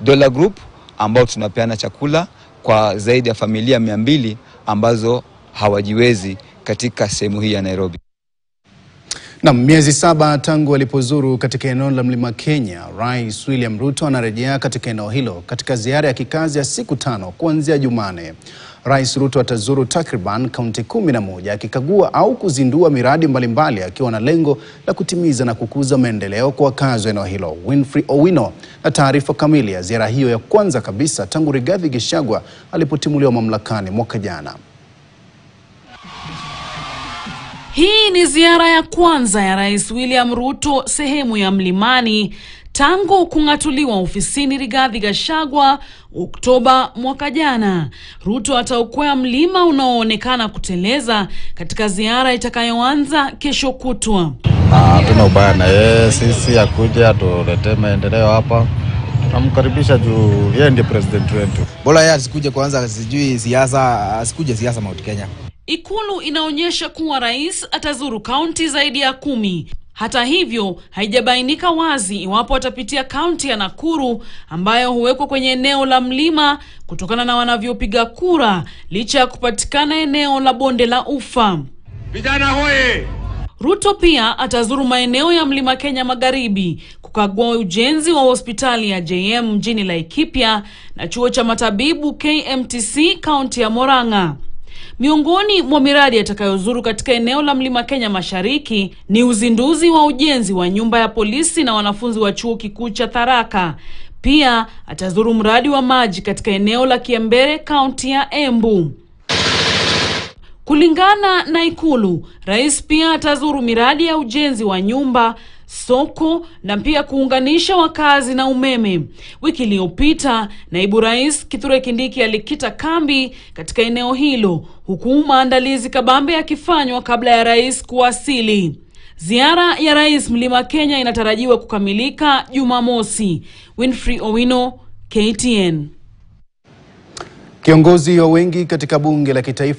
Dollar Group ambao tunapeana chakula kwa zaidi ya familia 200 ambazo hawajiwezi katika sehemu hii ya Nairobi. Na miezi 7 tangu alipozuru katika eneo la Mlima Kenya, Rais William Ruto anarejea katika eneo hilo katika ziara ya kikazi ya siku 5 kuanzia Jumane. Rais Ruto atazuru takriban kaunti 11 akikagua au kuzindua miradi mbalimbali akiwa na lengo la kutimiza na kukuza maendeleo kwa wakazi wa eneo hilo. Winfrey Owino na taarifa kamili ya ziara hiyo ya kwanza kabisa tangu Rigathi Gachagua alipotimuliwa mamlakani mwaka jana. Hii ni ziara ya kwanza ya Rais William Ruto sehemu ya Mlimani tangu kung'atuliwa ofisini Rigathi Gachagua Oktoba mwaka jana. Ruto ataukwea mlima unaoonekana kuteleza katika ziara itakayoanza kesho kutwa. Tuna ubaya na yeye, sisi akuja tulete maendeleo hapa. Tunamkaribisha juu yeye ndiye president wetu. Bora yeye asikuje kwanza, sijui siasa, asikuje siasa Mount Kenya. Ikulu inaonyesha kuwa rais atazuru kaunti zaidi ya 10. Hata hivyo, haijabainika wazi iwapo atapitia kaunti ya Nakuru ambayo huwekwa kwenye eneo la mlima kutokana na wanavyopiga kura licha ya kupatikana eneo la bonde la ufa. Vijana hoye! Ruto pia atazuru maeneo ya Mlima Kenya Magharibi kukagua ujenzi wa hospitali ya JM mjini Laikipia na chuo cha matabibu KMTC kaunti ya Murang'a. Miongoni mwa miradi atakayozuru katika eneo la Mlima Kenya Mashariki ni uzinduzi wa ujenzi wa nyumba ya polisi na wanafunzi wa chuo kikuu cha Tharaka. Pia atazuru mradi wa maji katika eneo la Kiembere kaunti ya Embu. Kulingana na Ikulu, rais pia atazuru miradi ya ujenzi wa nyumba, soko na pia kuunganisha wakazi na umeme. Wiki iliyopita, naibu rais Kithure Kindiki alikita kambi katika eneo hilo, huku maandalizi kabambe yakifanywa kabla ya rais kuwasili. Ziara ya rais Mlima Kenya inatarajiwa kukamilika Jumamosi. Winfrey Owino, KTN. Kiongozi wa wengi katika bunge la kitaifa